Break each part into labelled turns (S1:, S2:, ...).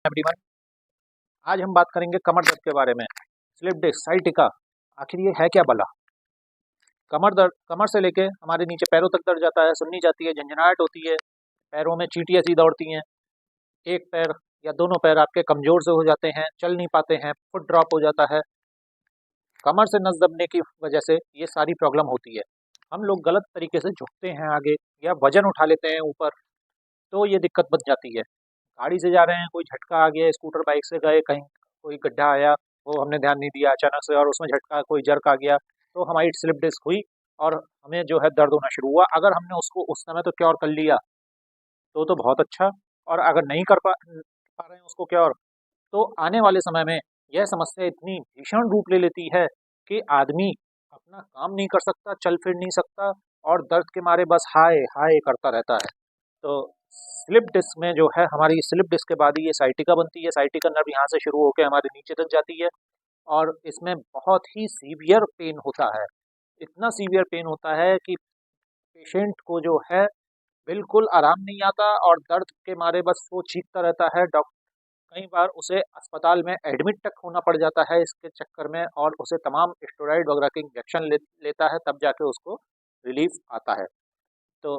S1: Everyone. आज हम बात करेंगे कमर दर्द के बारे में। स्लिप डिस्क, साइटिका, आखिर ये है क्या भला? कमर दर्द, कमर से लेके हमारे नीचे पैरों तक दर्द जाता है, सुन्नी जाती है, झंझनाहट होती है, पैरों में चींटियाँ सी दौड़ती हैं, एक पैर या दोनों पैर आपके कमज़ोर से हो जाते हैं, चल नहीं पाते हैं, फुट ड्रॉप हो जाता है। कमर से नस दबने की वजह से ये सारी प्रॉब्लम होती है। हम लोग गलत तरीके से झुकते हैं आगे या वजन उठा लेते हैं ऊपर, तो ये दिक्कत बन जाती है। गाड़ी से जा रहे हैं, कोई झटका आ गया, स्कूटर बाइक से गए, कहीं कोई गड्ढा आया, वो हमने ध्यान नहीं दिया अचानक से और उसमें झटका, कोई जर्क आ गया, तो हमारी स्लिप डिस्क हुई और हमें जो है दर्द होना शुरू हुआ। अगर हमने उसको उस समय तो क्योर कर लिया तो बहुत अच्छा, और अगर नहीं कर पा रहे हैं उसको क्योर, तो आने वाले समय में यह समस्या इतनी भीषण रूप ले लेती है कि आदमी अपना काम नहीं कर सकता, चल फिर नहीं सकता और दर्द के मारे बस हाय हाय करता रहता है। तो स्लिप डिस्क में जो है, हमारी स्लिप डिस्क के बाद ही ये साइटिका बनती है। साइटिका नर्व यहाँ से शुरू होकर हमारे नीचे तक जाती है और इसमें बहुत ही सीवियर पेन होता है। इतना सीवियर पेन होता है कि पेशेंट को जो है बिल्कुल आराम नहीं आता और दर्द के मारे बस वो चीखता रहता है। डॉक्टर कई बार उसे अस्पताल में एडमिट तक होना पड़ जाता है इसके चक्कर में, और उसे तमाम स्टेरॉइड वगैरह के इंजेक्शन लेता है, तब जाके उसको रिलीफ आता है। तो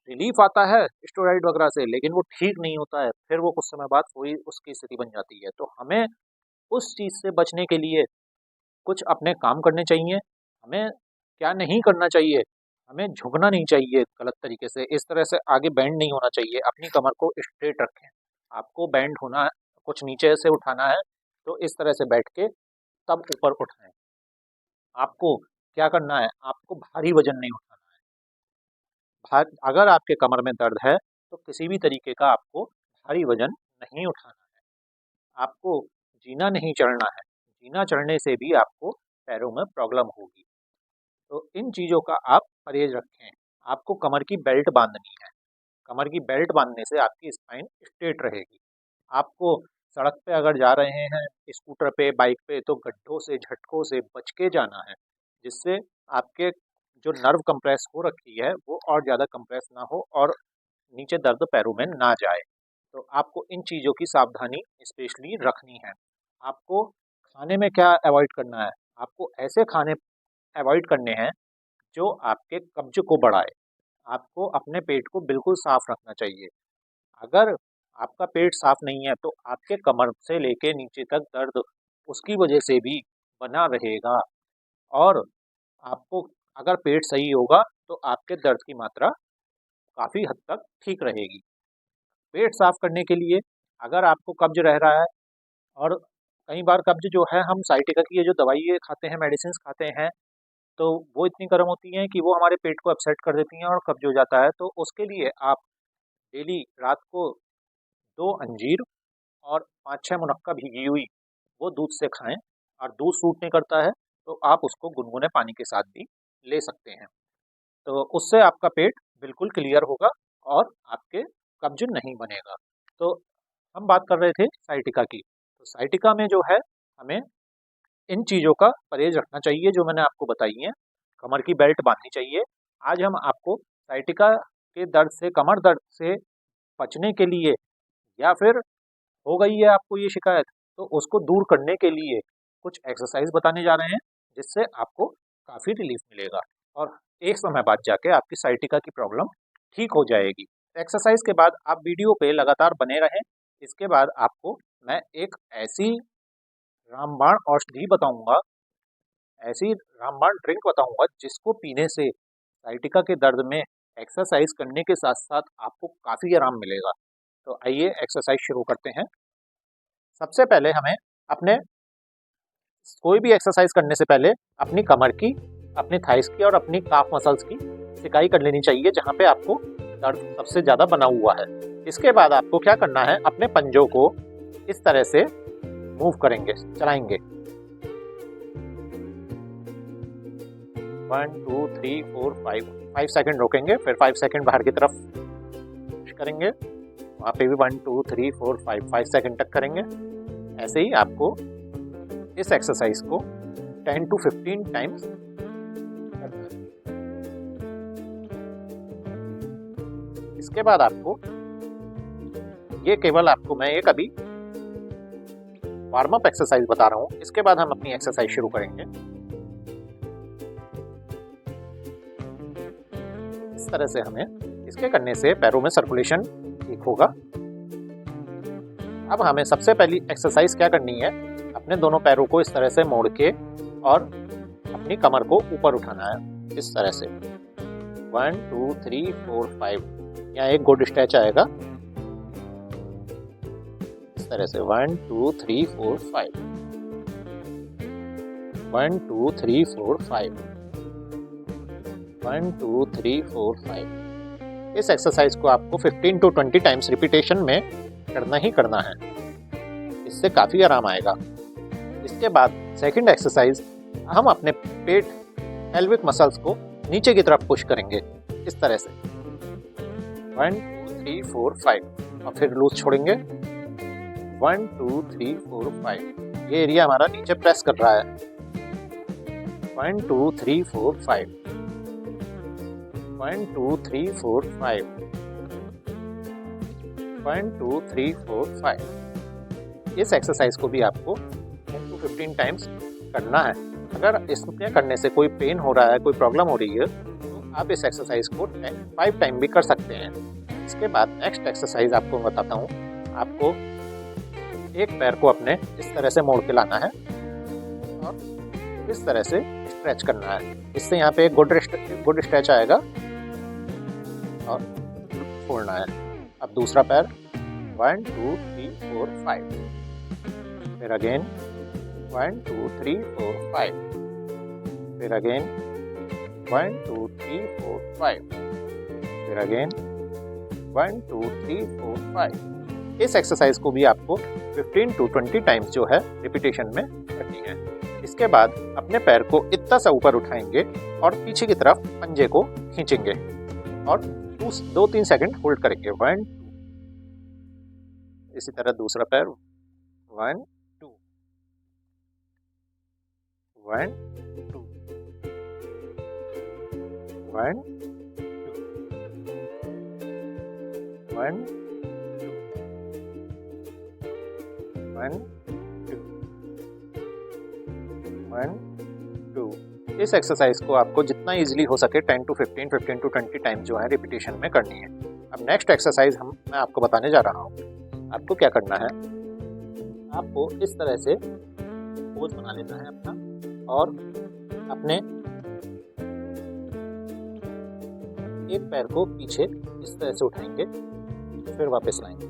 S1: रिलीफ आता है स्टेरॉइड वगैरह से, लेकिन वो ठीक नहीं होता है, फिर वो कुछ समय बाद वही उसकी स्थिति बन जाती है। तो हमें उस चीज़ से बचने के लिए कुछ अपने काम करने चाहिए। हमें क्या नहीं करना चाहिए, हमें झुकना नहीं चाहिए गलत तरीके से, इस तरह से आगे बेंड नहीं होना चाहिए। अपनी कमर को स्ट्रेट रखें। आपको बेंड होना है, कुछ नीचे से उठाना है, तो इस तरह से बैठ के तब ऊपर उठाएं। आपको क्या करना है, आपको भारी वजन नहीं उठाना है। अगर आपके कमर में दर्द है तो किसी भी तरीके का आपको भारी वजन नहीं उठाना है। आपको जीना नहीं चढ़ना है। जीना चढ़ने से भी आपको पैरों में प्रॉब्लम होगी। तो इन चीज़ों का आप परहेज रखें। आपको कमर की बेल्ट बांधनी है। कमर की बेल्ट बांधने से आपकी स्पाइन स्ट्रेट रहेगी। आपको सड़क पे अगर जा रहे हैं, स्कूटर पे, बाइक पे, तो गड्ढों से, झटकों से बच के जाना है, जिससे आपके जो नर्व कंप्रेस हो रखी है वो और ज़्यादा कंप्रेस ना हो और नीचे दर्द पैरों में ना जाए। तो आपको इन चीज़ों की सावधानी स्पेशली रखनी है। आपको खाने में क्या अवॉइड करना है? आपको ऐसे खाने अवॉइड करने हैं जो आपके कब्ज को बढ़ाए। आपको अपने पेट को बिल्कुल साफ रखना चाहिए। अगर आपका पेट साफ नहीं है तो आपके कमर से लेके नीचे तक दर्द उसकी वजह से भी बना रहेगा। और आपको अगर पेट सही होगा तो आपके दर्द की मात्रा काफ़ी हद तक ठीक रहेगी। पेट साफ करने के लिए अगर आपको कब्ज रह रहा है, और कई बार कब्ज जो है, हम साइटिका की ये जो दवाई खाते हैं, मेडिसिन खाते हैं, तो वो इतनी गर्म होती हैं कि वो हमारे पेट को अपसेट कर देती हैं और कब्ज हो जाता है। तो उसके लिए आप डेली रात को 2 अंजीर और 5-6 मुनक्का भीगी हुई वो दूध से खाएं। और दूध सूट नहीं करता है तो आप उसको गुनगुने पानी के साथ भी ले सकते हैं। तो उससे आपका पेट बिल्कुल क्लियर होगा और आपके कब्ज नहीं बनेगा। तो हम बात कर रहे थे साइटिका की। तो साइटिका में जो है, हमें इन चीज़ों का परहेज रखना चाहिए जो मैंने आपको बताई हैं। कमर की बेल्ट बांधनी चाहिए। आज हम आपको साइटिका के दर्द से, कमर दर्द से बचने के लिए, या फिर हो गई है आपको ये शिकायत, तो उसको दूर करने के लिए कुछ एक्सरसाइज बताने जा रहे हैं, जिससे आपको काफ़ी रिलीफ मिलेगा और एक समय बाद जाके आपकी साइटिका की प्रॉब्लम ठीक हो जाएगी। एक्सरसाइज के बाद आप वीडियो पे लगातार बने रहें। इसके बाद आपको मैं एक ऐसी रामबाण औषधि बताऊंगा, ऐसी रामबाण ड्रिंक बताऊंगा, जिसको पीने से साइटिका के दर्द में एक्सरसाइज करने के साथ साथ आपको काफ़ी आराम मिलेगा। तो आइए एक्सरसाइज शुरू करते हैं। सबसे पहले हमें अपने कोई भी एक्सरसाइज करने से पहले अपनी कमर की, अपनी थाइस की और अपनी काफ मसल्स की सिकाई कर लेनी चाहिए, जहाँ पे आपको दर्द सबसे ज़्यादा बना हुआ है। इसके बाद आपको क्या करना है, अपने पंजों को इस तरह से मूव करेंगे, चलाएंगे। 1 2 3 4 5 सेकंड रोकेंगे, फिर 5 सेकंड बाहर की तरफ करेंगे, वहाँ पे भी 1 2 3 4 5 सेकंड तक करेंगे। ऐसे ही आपको इस एक्सरसाइज को 10 to 15 टाइम्स करना है। इसके बाद आपको ये केवल आपको मैं एक अभी वार्म अप एक्सरसाइज बता रहा हूँ, इसके बाद हम अपनी एक्सरसाइज शुरू करेंगे। इस तरह से हमें इसके करने से पैरों में सर्कुलेशन ठीक होगा। अब हमें सबसे पहली एक्सरसाइज क्या करनी है, अपने दोनों पैरों को इस तरह से मोड़ के और अपनी कमर को ऊपर उठाना है इस तरह से। 1 2 3 4 5, यहाँ एक गुड स्ट्रेच आएगा इस तरह से। 1 2 3 4 5, 1 2 3 4 5, 1 2 3 4 5। इस एक्सरसाइज को आपको 15 to 20 टाइम्स रिपीटेशन में करना ही करना है, इससे काफ़ी आराम आएगा। इसके बाद सेकंड एक्सरसाइज, हम अपने पेट पेल्विक मसल्स को नीचे की तरफ पुश करेंगे इस तरह से। 1 2 3 4 5 और फिर लूज छोड़ेंगे। 1 2 3 4 5, ये एरिया हमारा नीचे प्रेस कर रहा है। 1 2 3 4 5, 1 2 3 4 5, 1 2 3 4 5। इस एक्सरसाइज को भी आपको 10 to 15 टाइम्स करना है। अगर इसमें करने से कोई पेन हो रहा है, कोई प्रॉब्लम हो रही है, तो आप इस एक्सरसाइज को 5 टाइम भी कर सकते हैं। इसके बाद नेक्स्ट एक्सरसाइज आपको बताता हूँ। आपको एक पैर को अपने इस तरह से मोड़ के लाना है और इस तरह से स्ट्रेच करना है। इससे यहाँ पे एक गुड स्ट्रेच आएगा और छोड़ना है। अब दूसरा पैर 1 2 3 4 5, फिर अगेन 1 2 3 4 5, फिर अगेन 1 2 3 4 5, फिर अगेन 1 2 3 4 5। इस एक्सरसाइज को भी आपको 15 to 20 टाइम्स जो है रिपीटेशन में करनी है। इसके बाद अपने पैर को इतना सा ऊपर उठाएंगे और पीछे की तरफ पंजे को खींचेंगे और 2-3 सेकंड होल्ड करेंगे। 1 2, इसी तरह दूसरा पैर 1 2, 1 2, 1 2, 1 1 1 2। इस एक्सरसाइज को आपको जितना इजीली हो सके 10 to 15, 15 to 20 टाइम जो है रिपीटेशन में करनी है। अब नेक्स्ट एक्सरसाइज मैं आपको बताने जा रहा हूँ। आपको क्या करना है, आपको इस तरह से पोज बना लेना है अपना और अपने एक पैर को पीछे इस तरह से उठाएंगे, फिर वापस लाएंगे।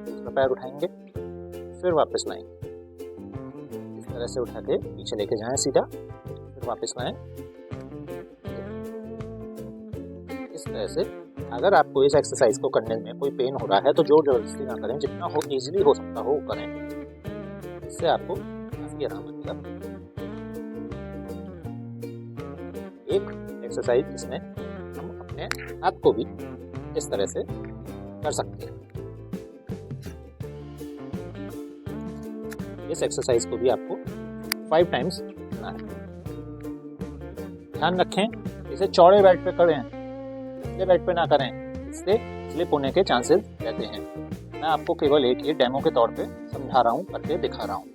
S1: दूसरा पैर उठाएंगे, फिर वापस लाएंगे। इस तरह से उठा के पीछे लेके जाएं सीधा, फिर वापस लाएं। इस तरह से अगर आपको इस एक्सरसाइज को करने में कोई पेन हो रहा है तो जोर जबरदस्ती ना करें, जितना हो इजीली हो सकता हो करें, इससे आपको काफी आराम मिलेगा। एक एक्सरसाइज इसमें हम अपने हाथ को भी इस तरह से कर सकते हैं। इस एक्सरसाइज को भी आपको 5 टाइम्स करना है। ध्यान रखें, इसे चौड़े बेड पे करें, पतले बेड पे ना करें, इससे स्लिप होने के चांसेस रहते हैं। मैं आपको केवल एक ही डेमो के तौर पे समझा रहा हूँ, करके दिखा रहा हूँ।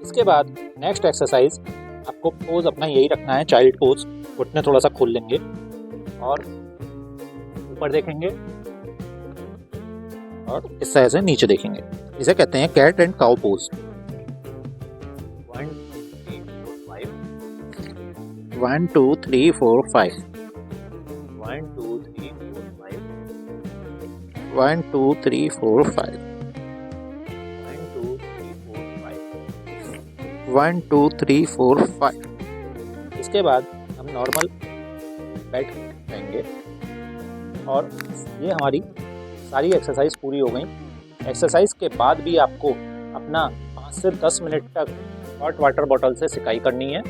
S1: इसके बाद नेक्स्ट एक्सरसाइज, आपको पोज अपना यही रखना है, चाइल्ड पोज। घुटने थोड़ा सा खोल लेंगे और ऊपर देखेंगे और इस तरह से नीचे देखेंगे। इसे कहते हैं कैट एंड काउ पोज। 1 2 3 4 5, 1 2 3 4 5, 1 2 3 4 5, 1 2 3 4 5, 1 2 3 4 5। इसके बाद हम नॉर्मल बैठ करेंगे और ये हमारी सारी एक्सरसाइज पूरी हो गई। एक्सरसाइज के बाद भी आपको अपना 5 से 10 मिनट तक हॉट वाटर बॉटल से सिकाई करनी है,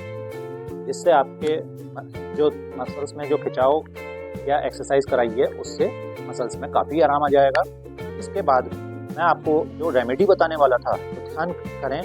S1: जिससे आपके जो मसल्स में जो खिंचाव या एक्सरसाइज कराई है उससे मसल्स में काफ़ी आराम आ जाएगा। इसके बाद मैं आपको जो रेमेडी बताने वाला था, तो ध्यान करें